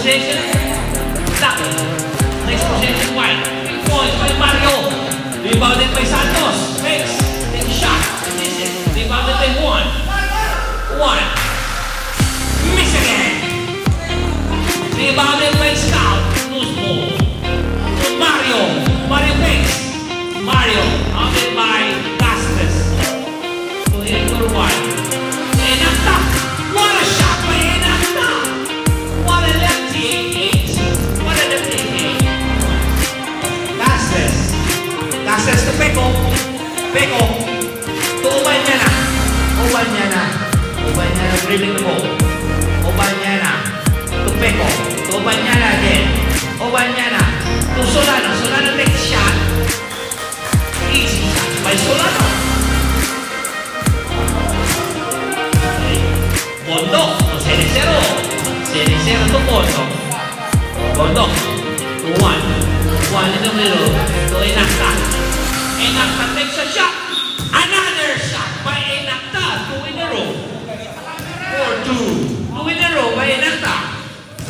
possession, Black. Next possession, White. 3 points by Mario. Rebounded by Santos. Makes. Take a shot. Miss it. Rebounded by Juan. Miss again. Rebounded by Scout. Loose ball. Mario. Mario takes. Mario. Outed by Castes. So here for White. Enacta. What a shot by Enacta. What a lefty 8. What a lefty 8. Castes to Peko. Peko. To Ubanyana. Ubanyana dribbling the ball. Ubanyana. To Peko. To Ubanyana again. Ubanyana. To Solano. Solano takes a shot. Easy shot by Solano. Bondo to Cenicero. Cenicero to Bondo. Bondo to Juan. Juan in the middle to Enacta. Enacta takes a shot. Another shot by Enacta. 2 in a row. 4-2. 2 in a row by Enacta.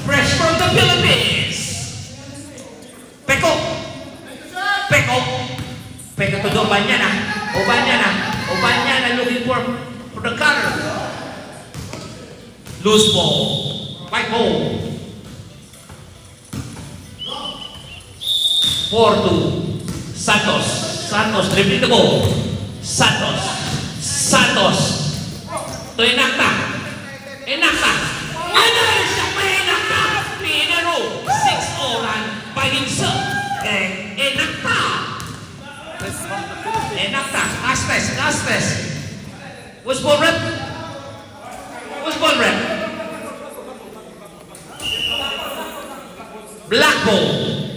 Fresh from the Philippines. Peko. Peko. Peko to Ubanyana. Ubanyana looking for the cutter. Loose ball. White ball. 4-2. Santos dribbling the ball. Santos. To Enacta. Another shot by Enacta. 3 in a row. 6-0 run by himself. Enacta. Castes. Who's ball rep? Black ball.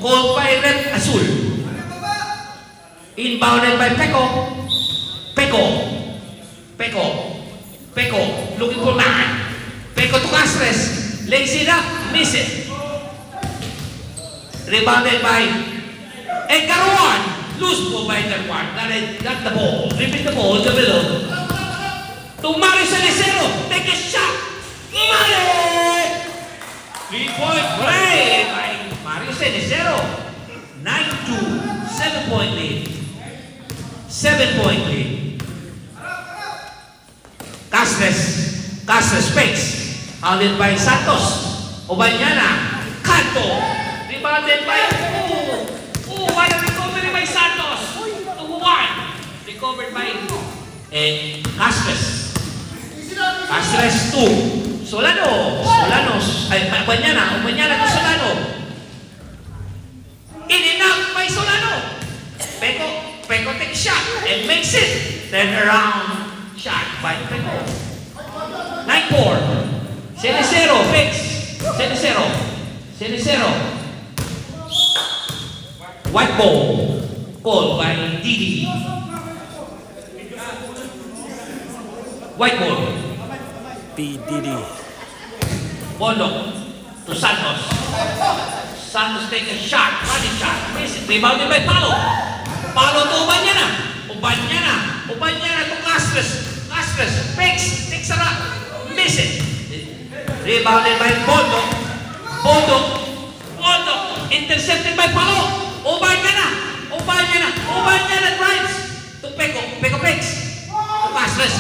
Called by Red Azul. Inbounded by Peko. Looking for man. Peko to Castres. Lays it up. Miss it. Rebounded by Edgar Juan. Loose ball by Edgar Juan. Got the ball. Dribbling the ball in the middle. To Mario Cenicero. Take a shot. Mario! 3-point play by Mario Cenicero. 9-2. 7-point lead. 7-point lead. Castres fakes. Outed by Santos. Ubanyana. Canto. Rebounded by what a recovery by Santos. To Juan. Recovered by Castres. Castres 2. Solano. Ubanyana to Solano. In and out by Solano. Peko takes a shot and makes it. Turn around shot by Peko. 9-4. Cenicero fakes. Cenicero. White ball. Called by Didi. White ball. P. Didi. Bondo to Santos. Santos takes a shot. Running shot. Miss it. Rebounded by Palo. Palo to Ubanyana to Castres. Fakes. Takes a run. Miss it. Rebounded by Bondo. Intercepted by Palo. Ubanyana drives to Peko. Peko fakes. To Castres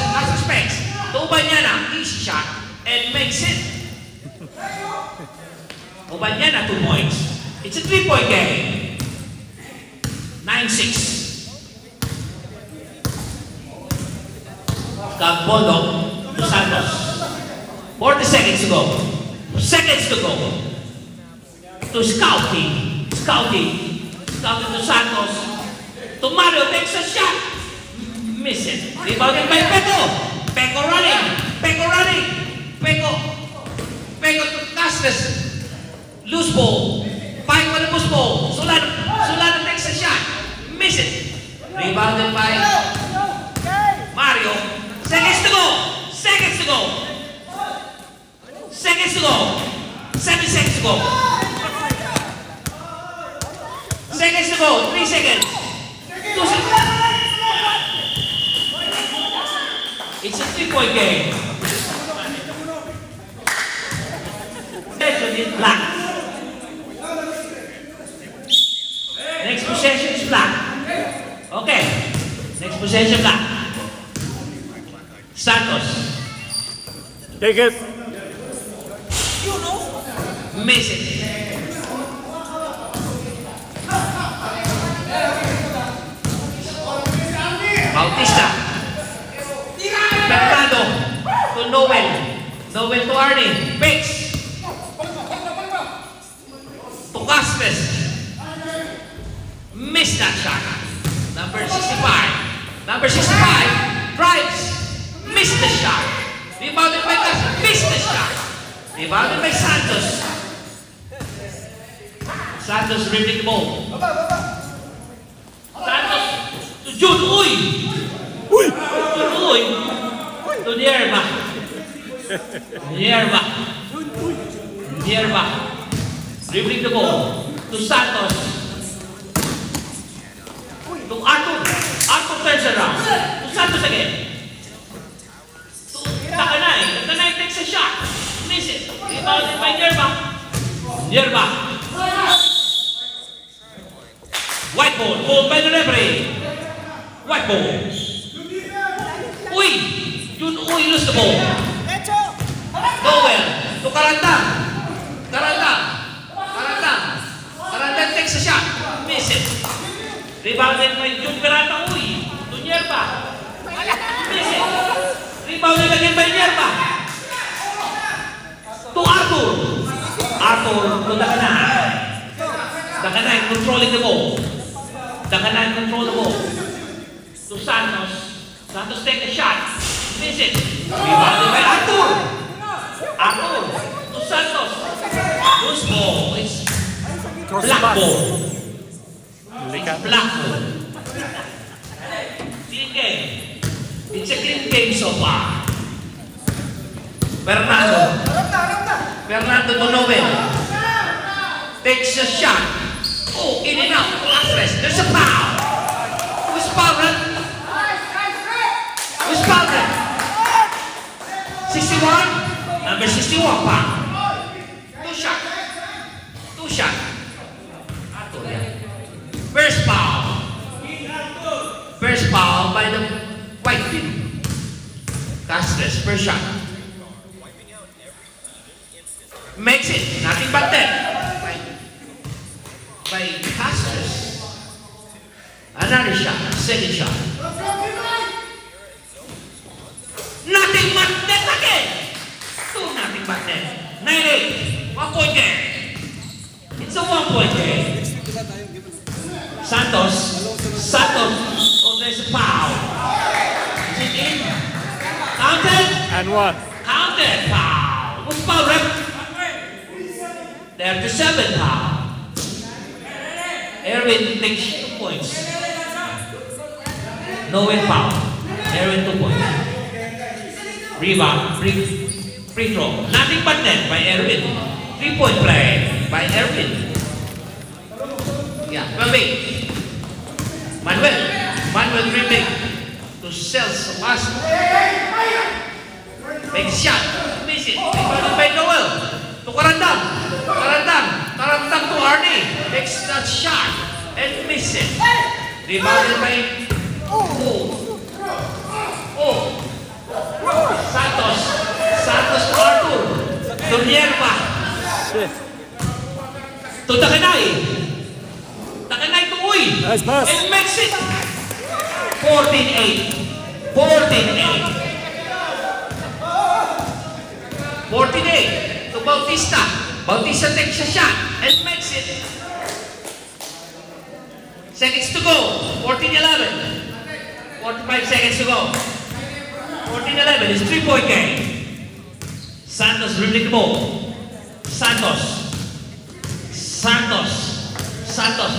fakes. To Ubanyana. Easy shot. And makes it. Ubanyana 2 points. It's a 3-point game. 9-6. Bondo to Santos. 40 seconds to go. To Scouty to Santos. To Mario takes a shot. Miss it. Rebounded by Peko. Peko running. Peko to Castres. Loose ball. Fight for the loose ball. Solano takes a shot. Miss it. Rebounded by Mario. Seconds to go. 7 seconds to go. 3 seconds. 2 seconds. It's a 3-point game. Black. Possession ka. Santos. Take it. Miss it. Bautista. Bernardo to Noel. Noel to Arnie. Pix. To Caspes. Miss that shot. Number 65. Number 65 drives. Miss the shot. Rebounded by Caspes. Miss the shot. Rebounded by Santos. Santos dribbling the ball. Santos to Jun Uy. Jun Uy. To Nierba. Nierba. Nierba. Dribbling the ball. To Santos. To Arthur. Arthur turns around. To Santos again. To Takanay. Takanay takes a shot. Miss it. Rebounded by Nierba. Nierba. White ball. Ball by the referee. White ball. Uy. Jun Uy lose the ball. Noel. To Karandang. Karandang. Karandang. Karandang takes a shot. Miss it. Rebounded by Jun Karandang. Uy. To Nierba. Miss it. Rebounded again by Nierba. To Arthur. Arthur to Dakanay. Dakanay controlling the ball. Dakanay control the ball. To Santos. Santos take a shot. Miss it. Rebounded by Arthur. Arthur to Santos. Loose ball. It's black ball. It's black ball. Clean game. It's a clean game so far. Fernando. Fernando to Noel. Takes a shot. Oh, in and out. Alvarez. There's a foul. Who's fouling? Who's fouling? 61. Number 61 foul. Two shot. Two shot. First foul. First foul by the white team. Castres. First shot. Makes it. Nothing but that. By Castres. Another shot. Second shot. Nothing but that again. Two nothing but that. 9-8. 1 point game. It's a 1 point game. Santos. Santos. Oh, there's a foul. Is it in? Counted? And one. Counted. Foul. What's foul, rep? 37 foul. Erwin takes 2 points. Noel foul. Erwin 2 points. Rebound. Free throw. Nothing but net by Erwin. 3-point play by Erwin. Yeah, 12-8. Manuel dribbling to Celso. Pass. Make shot. Miss it. Rebounded by Noel. To Karandang. Karandang to Arnie. Makes that shot and miss it. Rebounded by Santos. Santos to Arthur. To Nierba. To Takanay. Takanay to Uy. Nice pass. And makes it. 14-8. 14-8. 14-8 to Bautista. Bautista takes a shot and makes it. Seconds to go. 14-11. 45 seconds to go. 14-11 is 3-point game. Santos dribbling the ball. Santos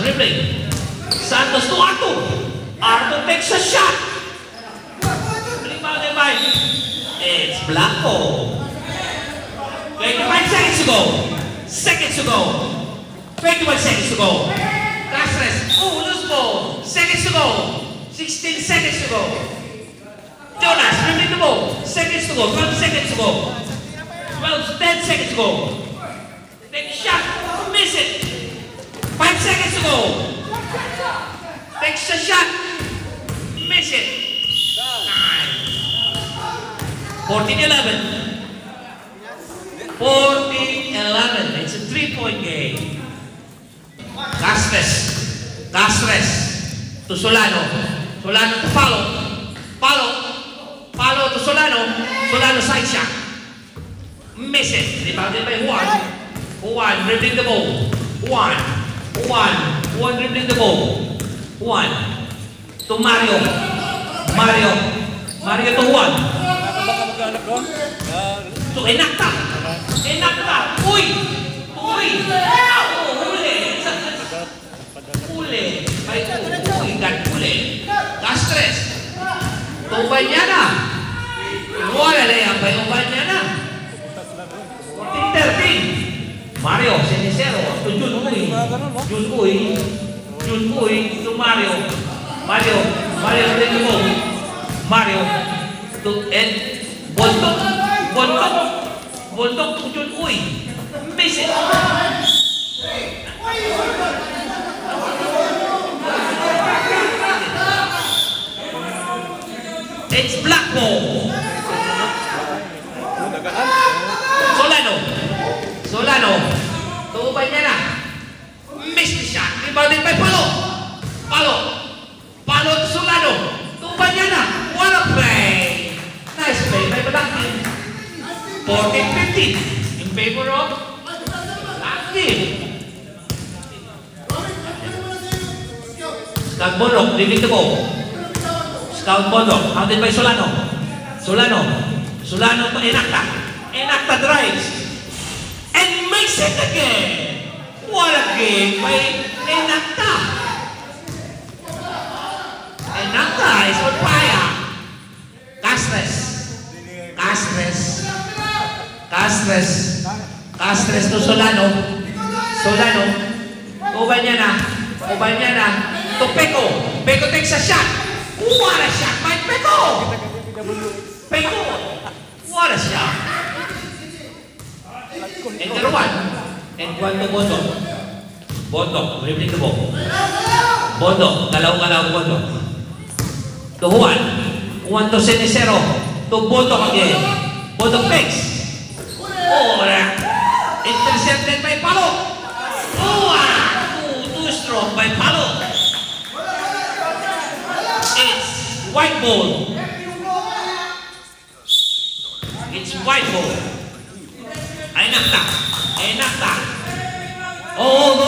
dribbling. Santos to Arthur. Arthur takes a shot. Rebounded by. It's Blanco. 25 seconds to go. 21 seconds to go. Castres. Oh, loose ball. Seconds to go. 16 seconds to go. Jonas dribbling the ball. Seconds to go. 12 seconds to go. 10 seconds to go. Take a shot. Miss it. 5 seconds to go. Takes a shot. Miss Miss it. 14-11. 14-11. It's a 3-point game. Castres. Castres to Solano. Solano to Palo. Palo to Solano. Solano side shot. Miss it. Rebounded by Juan. Juan dribbling the ball. Juan dribbling the ball. Juan to Mario. Mario to Juan. To Enacta. Uy! Huli. Castres. To Banyana. Wala na yan pa yung Banyana. 14-13. Mario, Sinisero. To Junui. To Mario. Mario to the ball. Mario to Ed. Bondok to Junui. Miss it. It's black ball. Solano. To Banyana. Miss the shot. Rebounded by Palo to Solano. To Banyana. What a play. Nice play by Balaki. 14-15 in favor of Balaki. Scout Bondok leaving the ball. Scout Bondok handled by Solano to Enacta drives and makes it again. What a game by Enacta. Enacta is on fire. Castres to Solano to Banyana to Peko takes a shot. What a shot by Peko, what a shot. And Juan to Bondok dribbling the ball. Bondok galaw Bondok to Juan to Sinisero to Bondok again. Bondok takes. Intercepted by Palo. Too strong by Palo. It's white ball. Enacta. Hold.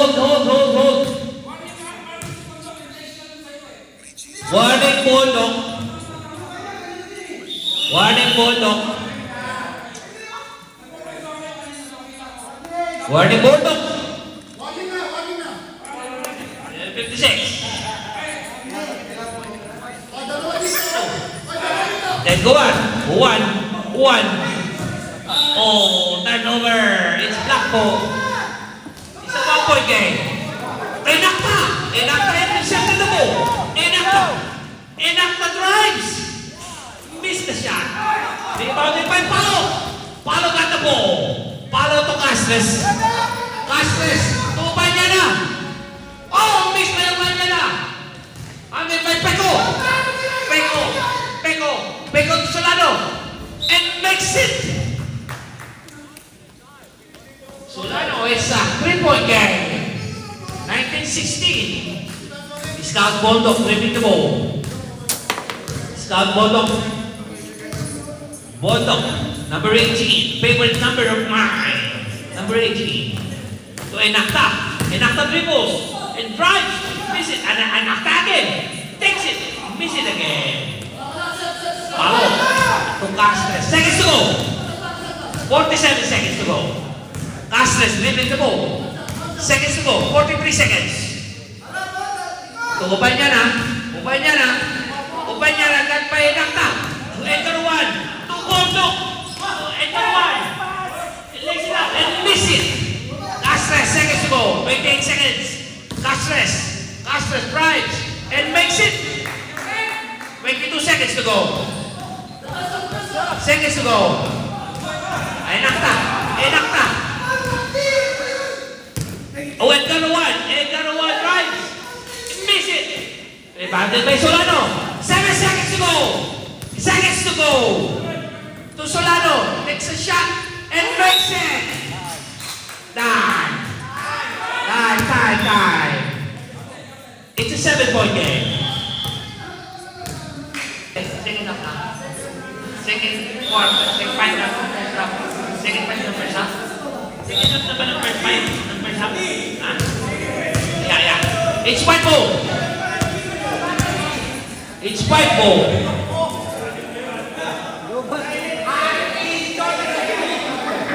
Warning Bondok. Warning Bondok. 56. Then go on. One. Oh, turnover. It's black ball. It's a 1-point game. Enacta intercepted the ball. Enacta drives. Missed the shot. Rebounded by Palo. Palo got the ball. Palo to Castres to Banyana. Oh, missed by Banyana. Handled by Peko to Solano and makes it. Solano is a 3-point game. 19-16. Scout Bondok dribbling the ball. Bondok, number 18, favorite number of mine. Number 18. To Enacta dribbles and drives, miss it, and Enacta again. Takes it, miss it again. Palo to Castres. Seconds to go. 47 seconds to go. Castres dribbling the ball. Seconds to go. 43 seconds. To Banyana got by Enacta. To enter one. To Bondok. To enter one. It lays it up and miss it. Castres, seconds to go. 28 seconds. Castres drives and makes it. 22 seconds to go. Enacta. Oh, Edgar one drives. Miss it. Rebounded by Solano. 7 seconds. go. Seconds to go. To Solano. Takes a shot and makes it. Time. It's a 7-point game. Second half na. Second quarter. Second final of first half. Second final of first half. Second half na ba ng first half? Ng first half? Ha? Yeah. It's white ball. It's white ball.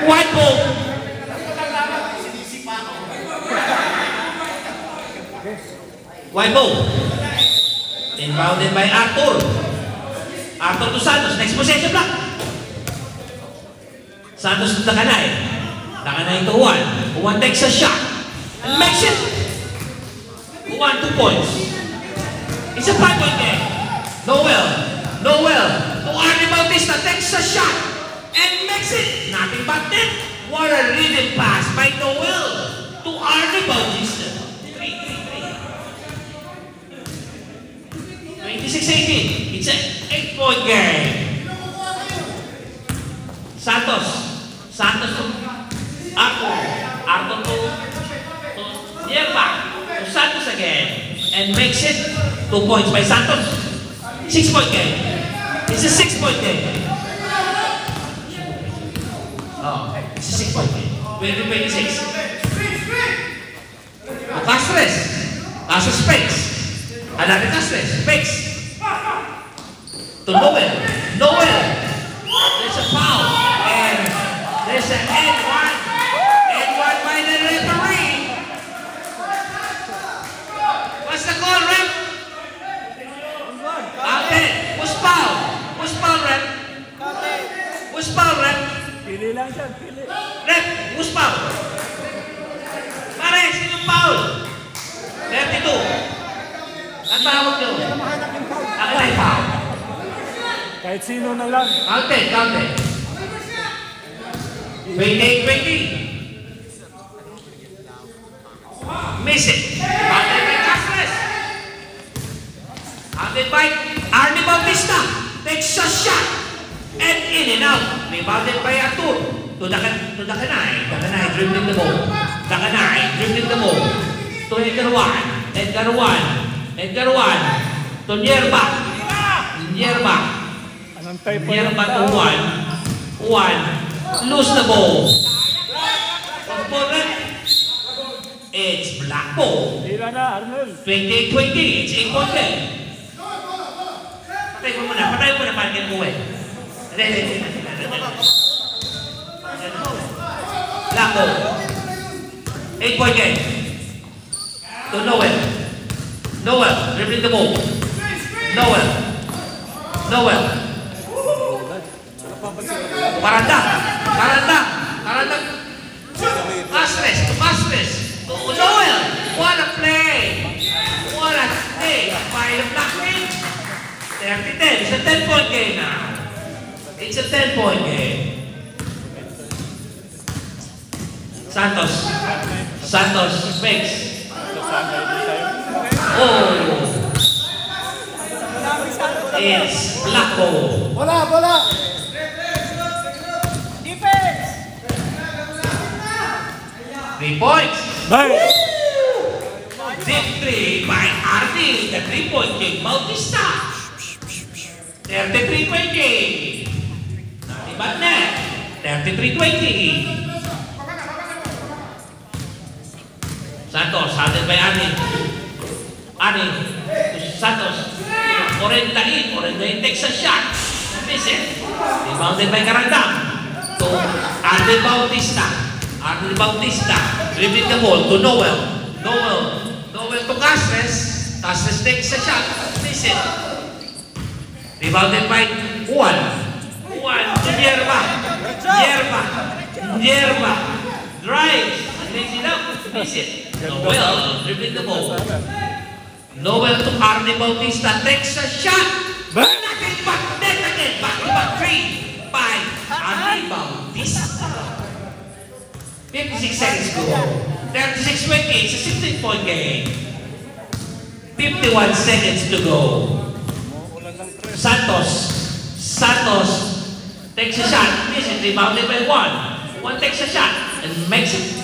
White ball. White ball. Inbounded by Arthur. Arthur to Santos. Next possession block. Santos to Takanay. Takanay to Juan. Juan takes a shot and makes it. Juan 2 points. It's a 5-point game. Noel. To Arnie Bautista takes a shot and makes it. Nothing but net. What a rhythm pass by Noel to Arnie Bautista. 26-18. It's an 8-point game. Santos to Arthur to Yerba. To Santos again. And makes it 2 points by Santos. 6-point game. It's a 6-point game. Oh, it's a 6-point game. 20-26. To Castres. Castres fakes. Another Castres fakes. To Noel. There's a foul. And there's an N1. N1 by the referee. What's the call, ref? Okay. Who's foul, ref? Who's foul, ref? Pili lang siya, pili. Ref, who's foul? Pare, sino foul? 32. Ang tawag nyo? Ako na foul. Kahit sino na lang. Counted. 28-20. Miss it. Counted by Castres. Counted by Arnie Bautista. Takes a shot. And in and out. Rebounded by Artur. To Takanay. Takanay dribbling the ball. To Edgar Juan. To Yerba. Anantay pa Yerba to Juan. Lose the ball. It's black ball. Tira na, Arnold. 28-20. It's 8-point game. Patay mo muna. Parang ko eh. Black ball. 8-point game. To Noel, dribbling the ball. Noel. Karanda. Castres. To Noel. What a play. By the black ring. 30-10. It's a 10-point game now. It's a 10-point game. Santos fakes. Oh! It's black ball. Bola! Defense! 3 points. Bye! Victory by Arnie. The 3-point game. Bautista. 33-20. Nothing but net. 33-20. Santos, handled by Arnie to Santos. Orenda in takes a shot. Miss it. Rebounded by Karandam. To Arnie Bautista. Dribbling the ball to Noel to Castres. Castres takes a shot. Miss it. Rebounded by Juan to Yerba. Drives. Lays it up. Miss it. Noel dribbling the ball. Noel to Arnie Bautista takes a shot. Nothing but net again. Back-to-back 3 by Arnie Bautista. 56 seconds to go. 36-20. It's a 16-point game. 51 seconds to go. Santos takes a shot, misses, rebounded by one. One takes a shot and makes it.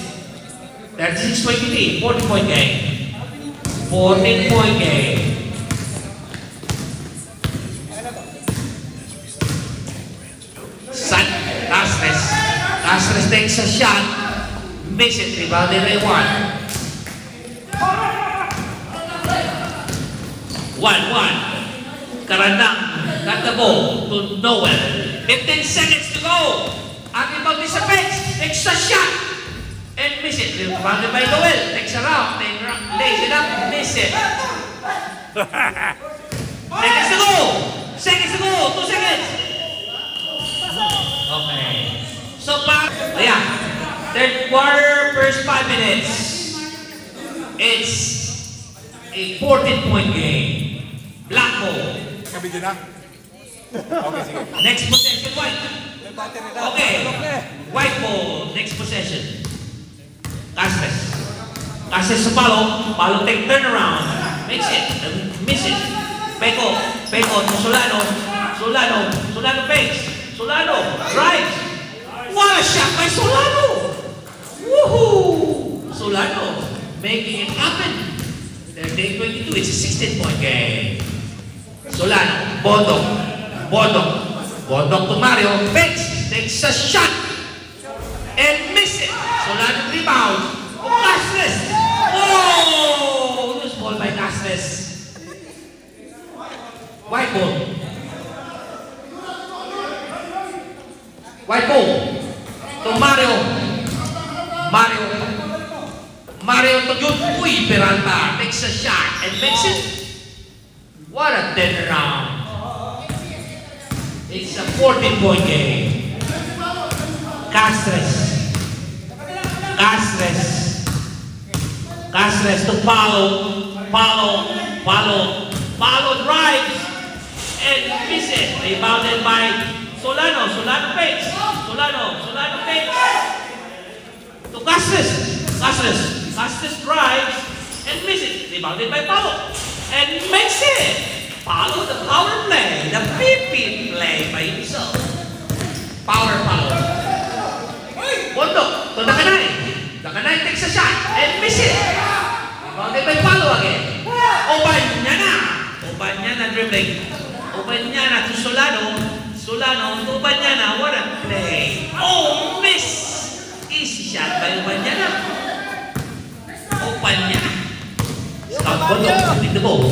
36-23, 14-point game. 14-point game. Castres takes a shot, misses, rebounded by one. 1-1. Karandang got the ball to Noel. 15 seconds to go. Ang rebound is a bench. Takes a shot. And miss it. Rebounded by Noel. Takes a round. Then lays it up. Miss it. Seconds to go. 2 seconds. Okay. So, yeah. Third quarter, first 5 minutes. It's a 14-point game. Black ball. Kabidyo na? Okay, sige. Next possession, white. Okay. White ball. Next possession. Castres sa palo. Palo take turnaround. Makes it. Misses. Peko to Solano. Solano fakes. Solano drives. What a shot by Solano. Woohoo! Solano making it happen. They're day 22. It's a 16-point game. Solano, Bondok to Mario, fakes, takes a shot, and miss it. Solano rebound, Castres. Oh, loose ball by Castres. White ball to Mario to Jun. Uy, Peralta takes a shot and makes it. What a turnaround. It's a 14-point game. Castres to Palo drives and misses. Rebounded by Solano fakes. Solano fakes. To Castres drives and misses. Rebounded by Palo. And makes it. Palo the power play. The PP play by himself. Power. Bondok to Dakanay. Dakanay takes a shot and miss it. Rebounded by Palo again. Obanyana dribbling. Obanyana to Solano to Obanyana. What a play. Oh, miss. Easy shot by Obanyana. Scout Bondok with the ball.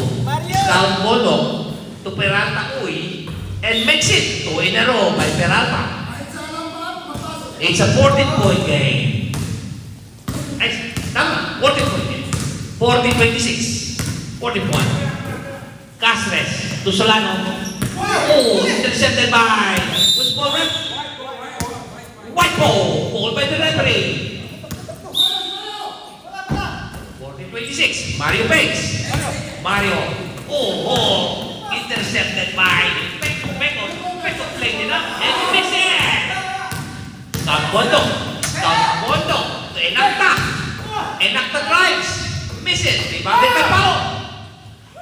Scout Bondok to Peralta Uy and makes it 2 in a row by Peralta. It's a 14-point game. 14-point game. 14-26. 14-point. Castres to Solano. Oh, intercepted by who's ball rep? White ball by the referee. 14-26. Mario fakes. Intercepted by Peko played it up and missed it. Scout Bondok to Enacta drives. Miss it. Rebounded by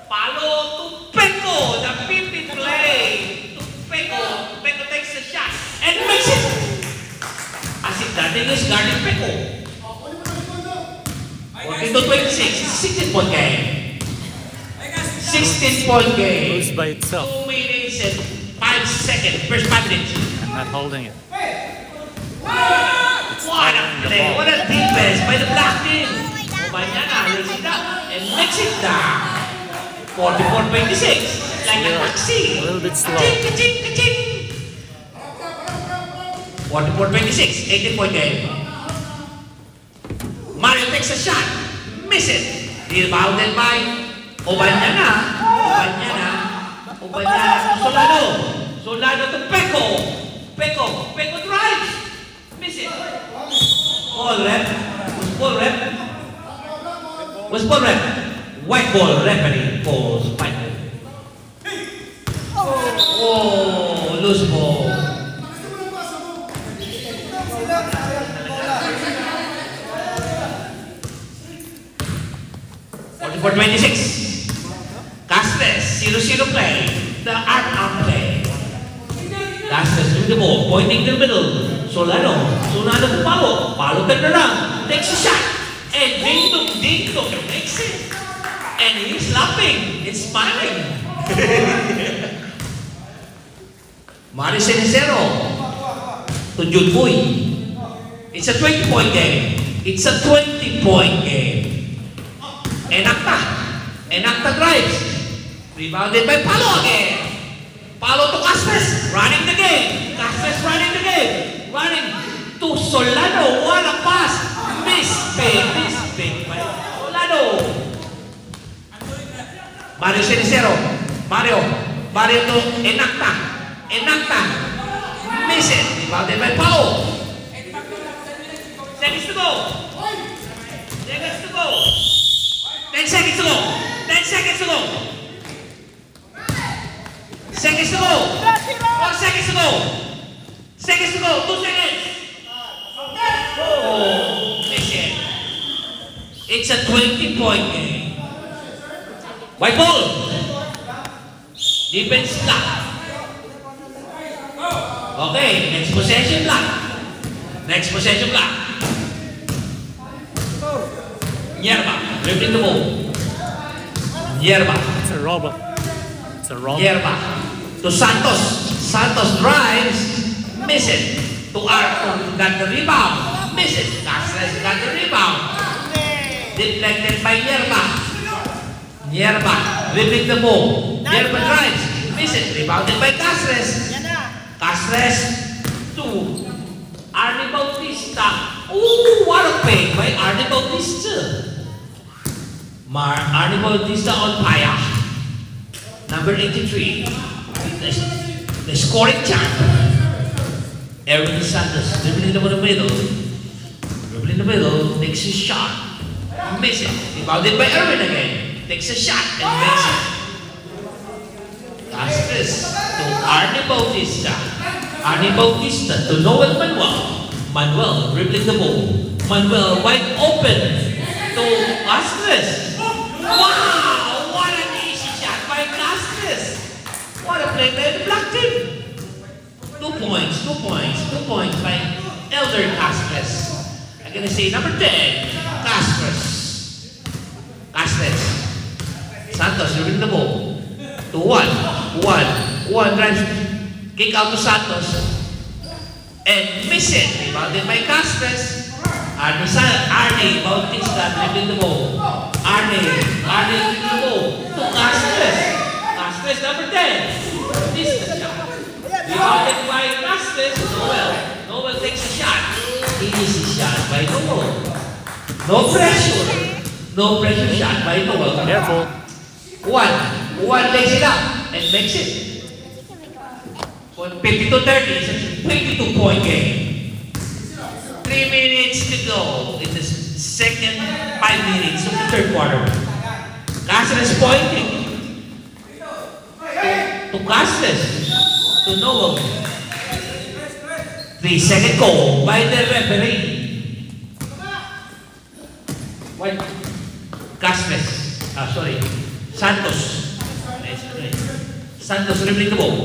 Palo to Peko. The 50 play to Peko. Peko takes a shot and makes it. As if nothing is guarding Peko. 14-26, 16-point game. 16-point game. Moves by itself. 2 minutes and 5 seconds. First 5 minutes. I'm not holding it. What a play. What a defense by the black team. Obanyana lays it up and makes it down. 44-26. Like a taxi. A little bit slow. Ka-ching. 44-26, 18-point game. Mario takes a shot, miss it. Rebounded by Obanyana to Solano to Peko drives, miss it. Ball rep. White ball referee calls white ball. Oh, loose ball. For 26, Castres, 0-0 play. the art of play. Castres with the ball, pointing to the middle. Solano Palo. Palo turn around, takes a shot. And ding dong, makes it. And he's laughing, he's smiling. Mario Cenicero to Jude Boy. It's a 20-point game. It's a 20-point game. Enacta drives. Rebounded by Palo again. Palo to Castres, running the game. Castres running the game. Running to Solano. What a pass. Miss big by Solano. Mario Cenicero. Mario to Enacta. Miss it. Rebounded by Palo. Seconds to go. 10 seconds to go. 10 seconds to go. 4 seconds to go. 2 seconds. Oh, miss it. It's a 20-point game. White ball. Defense block. Okay, next possession block. Yerba, dribbling the ball. It's a robber. Yerba to Santos. Santos drives, miss it. To Arthur, got the rebound, miss it. Castres got the rebound. Deflected by Yerba, dribbling the ball. Yerba drives, miss it. Rebounded by Castres. Castres to Arnie Bautista. Ooh, what a play by Arnie Bautista. Arnie Bautista on fire. Number 83. The scoring champ. Erwin Santos dribbling in the middle. Takes a shot. Miss it. Rebounded by Erwin again. Takes a shot and makes it. Castres to Arnie Bautista to Noel Manuel dribbling the ball. Manuel wide open to Castres. Wow! What an easy shot by Castres. What a play by the black team. 2 points by Elder Castres. I'm gonna say number 10, Castres. Santos dribbling the ball. To one drives, kick out to Santos. And miss it. Rebounded by Castres. Arnie Bautista dribbling the ball. Arnie dribbling the ball to Castres. Castres number 10. This is the shot. Rebounded by Castres. Noel takes a shot. Easy shot by Noel. No pressure shot by Noel. Careful. One lays it up and makes it. 50-30, it's a 22-point game. 3 minutes to go in the second 5 minutes of the third quarter. Castres pointing to Castres, to Noel. 3-second goal by the referee. Santos dribbling the ball.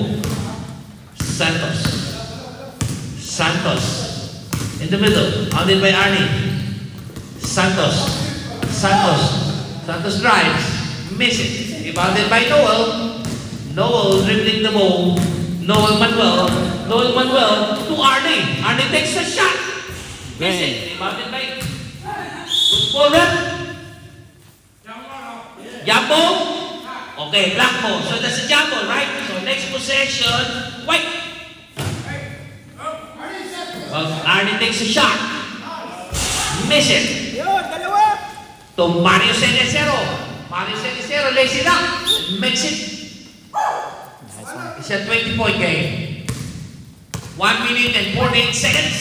Santos in the middle, handled by Arnie. Santos drives, miss it. Rebounded by Noel dribbling the ball. Noel Manuel to Arnie. Arnie takes a shot. Miss it. Rebounded by football rep. Jambo. Okay, black ball. So that's a jambo, right? So next possession, white. Well, Arnie takes a shot. Miss it. To Mario Cenicero. Mario Cenicero lays it up. Makes it. It's a 20-point game. 1 minute and 48 seconds.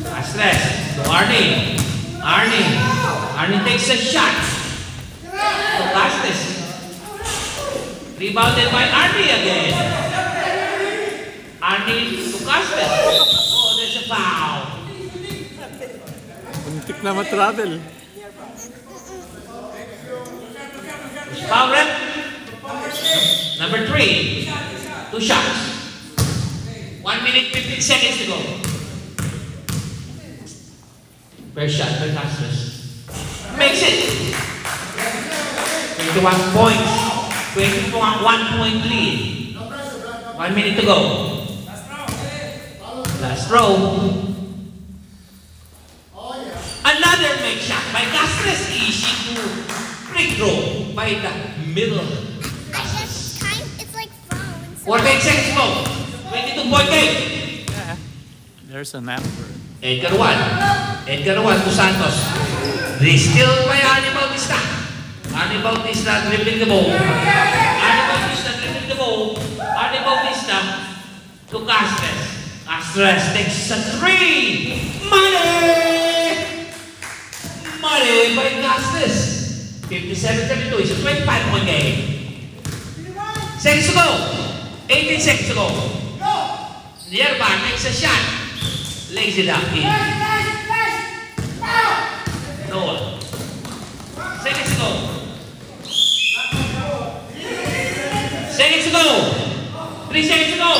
Castres to Arnie. Arnie takes a shot. To Castres. Rebounded by Arnie again. Arnie to Castres. Oh, there's a foul. Muntik na matravel. Foul rep. Number 3. 2 shots. 1 minute 15 seconds to go. First shot by Castros. Makes it. 21 points. 21 point lead. 1 minute to go. Last throw. Another make shot by Castros. Easy to free throw by the middle. It's like phones. 48 seconds to go. 22 point game. Yeah. There's a number. Edgar Juan. Edgar Juan to Santos. They still by Arnie Bautista. Arnie Bautista dribbling the ball. Arnie Bautista dribbling the ball. Arnie Bautista to Castros. Castros takes a 3. Money! Money by Castros. 57-32. It's a 25 point game. Seconds to go. 18 seconds to go. Yerban makes a shot. Lays it up in. Noah. Seconds to go. Seconds to go. 3 seconds to go.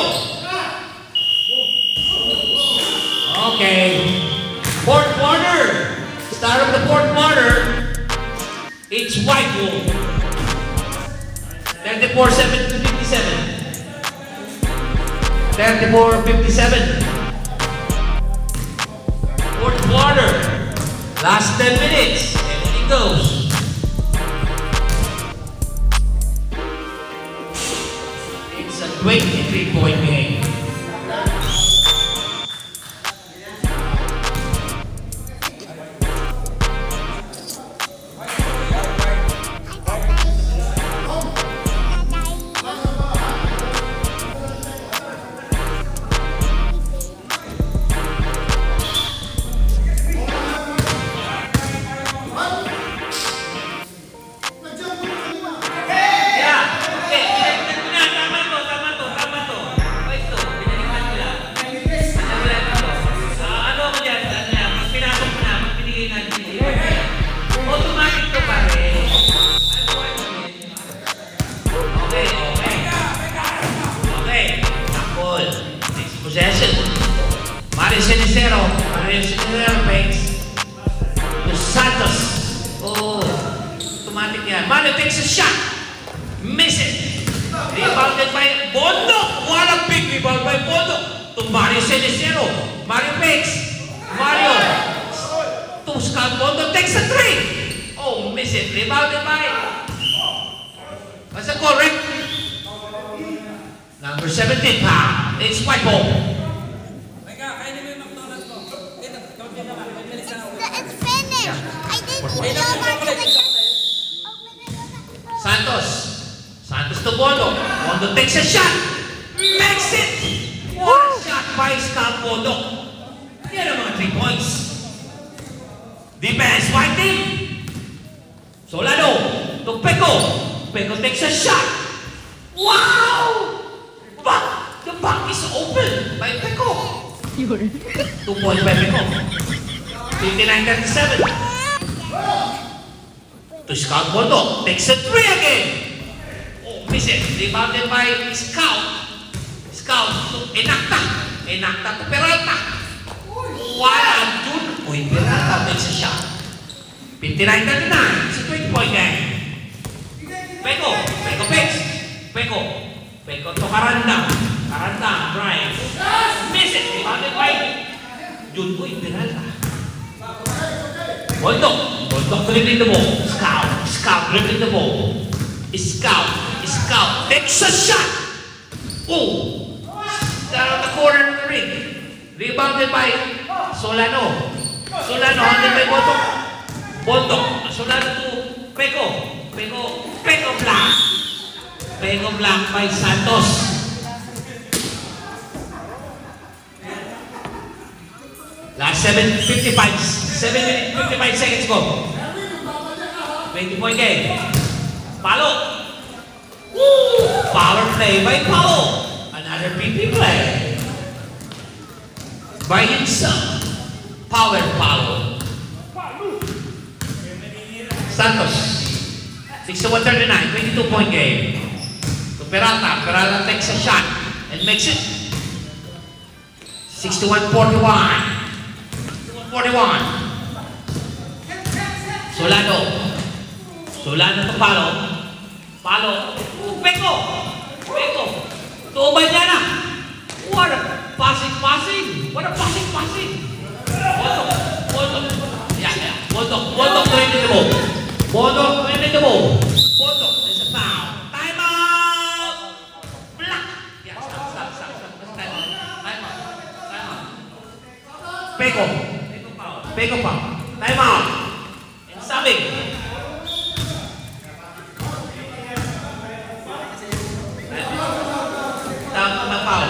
Okay. Fourth quarter. Start of the fourth quarter. It's White Wolf. 34-57. 34-57. Fourth quarter. Last 10 minutes. Everything goes. It's a 23-point game. Mario Cenicero fakes to Santos. Oh, automatic yan. Mario takes a shot. Miss it. Rebounded by Bondo. What a big rebound by Bondo. To Mario Cenicero. Mario fakes. Mario to Scott Bondo takes a 3. Oh, miss it. Rebounded by. What's the correct? Number 17, pa. It's White Ball. It's finished. I didn't know Santos. Santos to Bondo. Bondo takes a shot. Makes it. One shot by Scott Bondo. Yan ang mga 3 points. Defense, White team. Solano to Peko. Peko takes a shot. Wow! The back is open by Peko. 2 points by Peko. 59-37. To Scout Bondo. Takes a 3 again. Oh, miss it. Rebounded by Scout. Scout to Enacta. Enacta to Peralta. Wala dun. Uy, Peralta makes a shot. 59-39. It's a 20-point game. Peko. Peko picks. Peko. Peko to Karanda. Karanda. Drive. Miss it. Rebounded by Jun. Uy, Peralta. Bondo. Bondo dribbling the ball. Scout. Scout dribbling the ball. Scout. Scout. Takes a shot. Oh. Down the corner of the ring. Rebounded by Solano. Solano handled by Bondo. Bondo. Solano to Peko. Peko. Peko Black. Peko Black by Santos. Last 55 minutes, 55 seconds go. 20-point game. Palo. Woo! Power play by Palo. Another PP play. By himself. Power Palo. Santos. 61-39, 22-point game. To Peralta. Peralta takes a shot and makes it. 61-41. 41. Solano. Solano to Palo. Palo. Peko. Peko. Tuuban niya na. What a passing. What a passing. Botok. Yeah. Botok to into the ball. Botok into the ball. Botok. There's a foul. Time out. Block. Yeah, stop. Time out. Peko. Peko foul. Time out. And Sabing. Foul.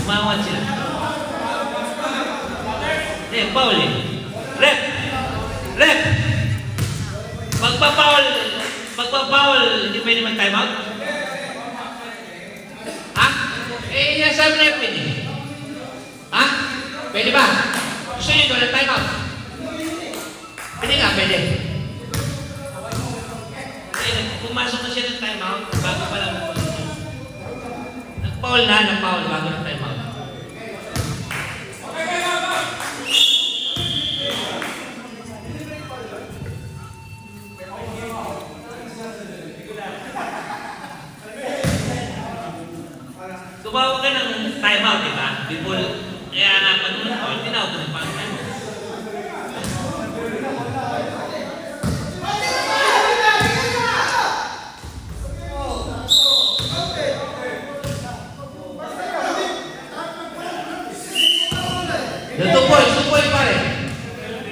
Umawat sila. Foul eh. Rep. Magpa-foul, hindi pwede mag-time out? Ha? Yan sabi na yung pwede. Ha? Pwede ba? Gusto nyo doon ang time out? Pwede nga, pwede. Pumasok na siya ng time out, bago pala mo pa. Nag-foul bago ng time out. Tumawag ka ng time out, diba? Before, kaya nga pag nung foul, tinawag ko ng time out. Yung 2 points pare.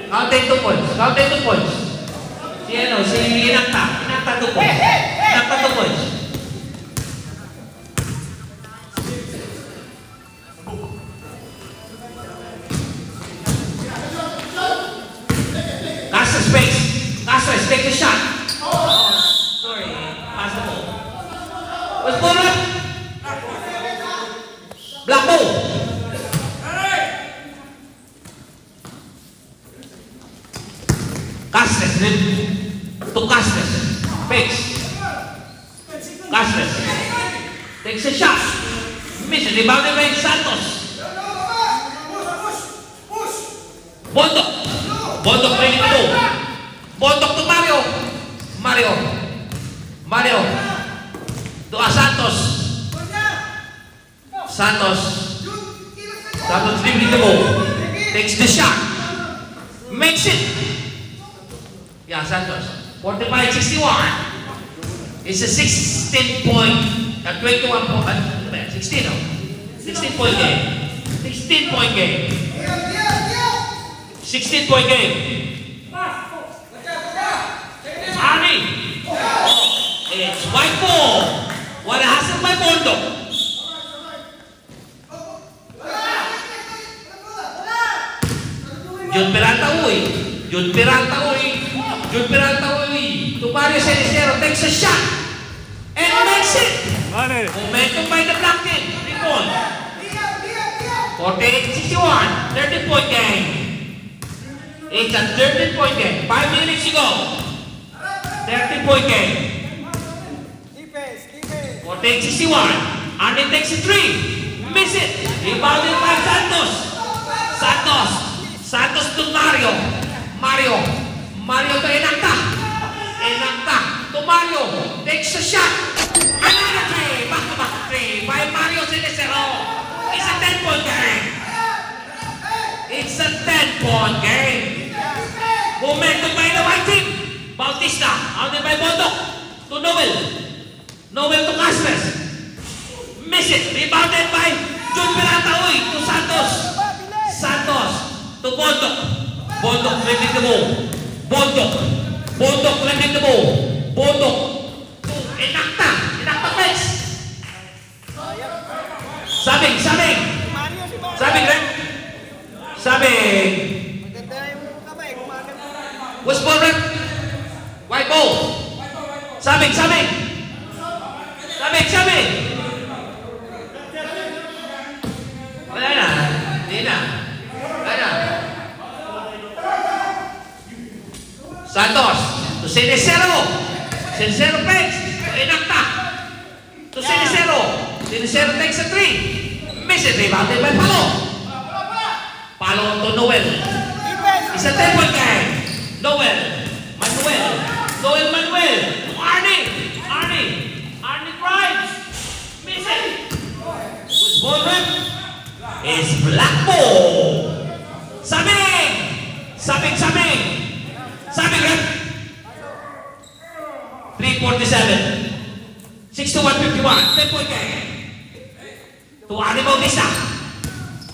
Counting 2 points. Si Inakta 2 points. Inakta 2 points. Castres takes a shot. Sorry, pass the ball. What's going on? Black ball. Castres to Castres. Fakes. Castres takes a shot. Misses. Rebounded by Santos. Bondok ready to go. Bondok to Mario. To Santos dribbling the ball. Takes the shot. Makes it. Yeah, Santos. 45-61. It's a 16-point, 21 point, 16-point game. 16-point game. 16-point game. Arnie. It's white ball. What happened by Bondok? Jun Peralta uy. To Mario Cenicero takes a shot and makes it. Momentum by the Black Team. 3 points. 48-61. 30-point game. It's a 13-point game. 5 minutes to go. 30-point game. 48-61. Arnie takes a 3. Miss it. Rebounded by Santos to Mario to Inakta to Mario. Takes a shot. Another 3. Back-to-back 3 by Mario Cenicero. It's a 10-point game. It's a 10-point game. Momentum by the white team. Bautista. Out by Bondok. To Noel to Castres. Miss it. Rebounded by Jun Peralta to Santos to Bondok. Bondok lifting the ball. Bondok lifting the ball. Bondok to Inakta face. Sabing. What's ball rep? White ball. Sabing. Wala na. Hindi na. Santos. To Sinicero. Sinicero fakes. To Inacta. To Sinicero. Sinicero takes a 3. Miss it. Rebounded by Palo. Palo to Noel. It's a 10-point game. Noel. Manuel. To Arnie. Arnie drives. Miss it. With ball rep is Blackbo. Sabing rep. 3:47. 61-51. 10-point game. To Arnie Bautista.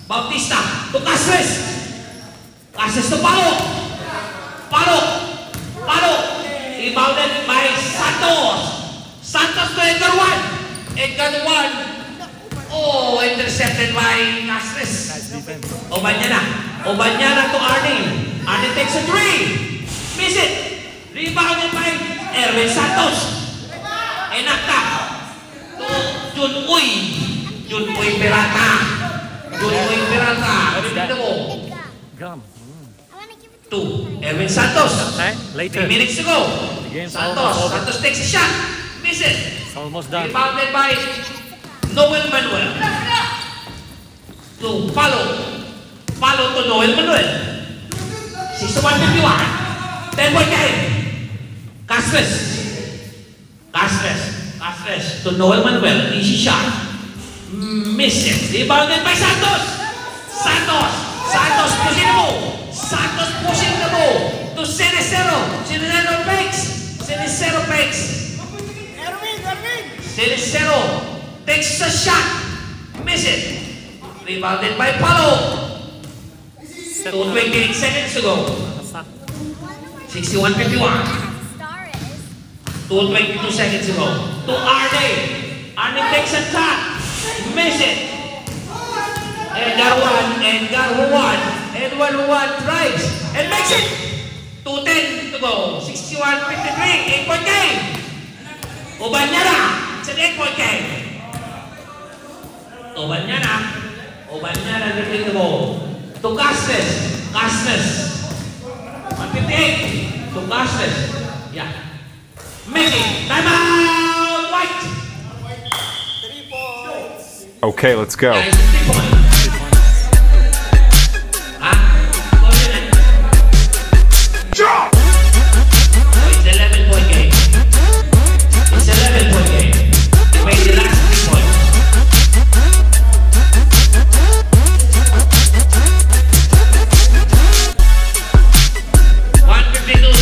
To Castres. To Palo. Rebounded by Santos to Edgar Juan. Oh, intercepted by Castres. Obanyana to Arnie. Arnie takes a 3. Miss it. Rebounded by Erwin Santos. Inacta to Junpoy Peralta. Gum. To Erwin Santos. Okay, later. 3 minutes to go. The game's almost over. Santos takes a shot. Miss it. It's almost done. Rebounded by Noel Manuel. To Palo to Noel Manuel. 61-51. 10-point game. Castres to Noel Manuel. Easy shot. Miss it. Rebounded by Santos pushing the ball. To Sinicero. Sinicero fakes. Sinicero takes a shot. Miss it. Rebounded by Palo. 28 seconds to go. 61-51. 22 seconds to go. To Arnie takes a shot. Miss it. Edgar Juan drives and makes it. 2:10 to go. 61-53. 8-point game. Obanyana. It's an 8-point game. Obanyana dribbling the ball. To Castres. 158. To Castres. Yeah. Making. Timeout. White. Okay, let's go. Guys, 3 points. Drop! It's 11-point game. You made the last 3 points.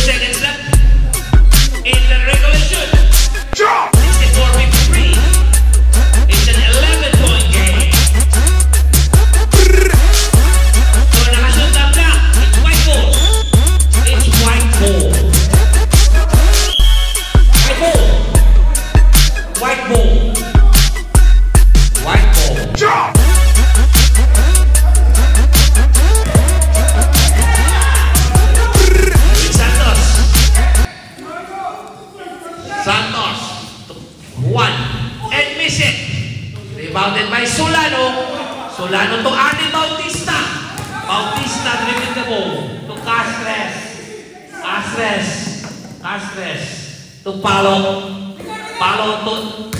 Seconds left in the regulation. Drop! 64-53. It's an 11-point game. So nakasunod na. It's white ball. Drop! Santos. 1. And miss it. Rebounded by Solano to Arnie Bautista. Dribbling the ball. To Castres. To Palo to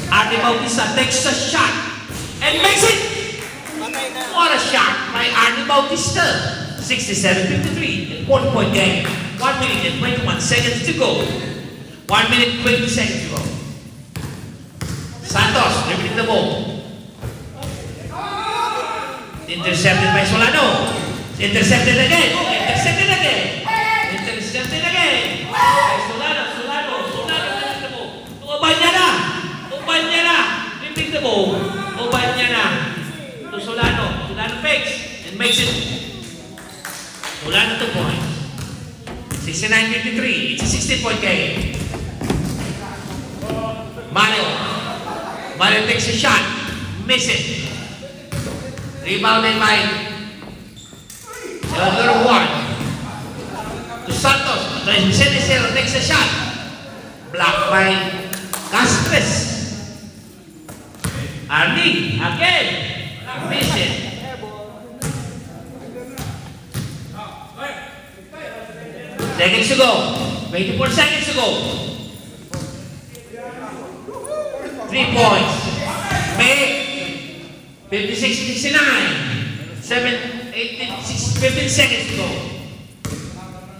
Arnie Bautista. Takes a shot. And makes it. What a shot by Arnie Bautista. 67-53. 1-point game. 1 minute and 21 seconds to go. 1 minute, 20 seconds to go. Santos dribbling the ball. Intercepted by Solano. Intercepted again. By Solano dribbling the ball. To Obanyana dribbling the ball. To Solano fakes and makes it. Solano 2 points. 69-53. It's a 16-point game. Mario takes a shot. Miss it. Rebounded by Edgar Juan. To Santos. Sinicero takes a shot. Blocked by Castres. Arnie again. Miss it. Seconds to go. 24 seconds to go. 3 points. Make 56-69. 15 seconds to go.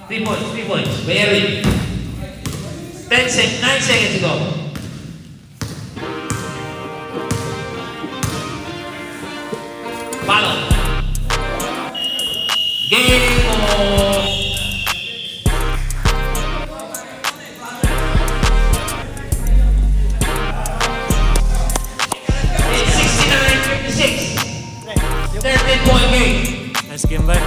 3 points, 3 points. Very. 9 seconds to go. Follow. Game on. 13-point game. Nice game, bye.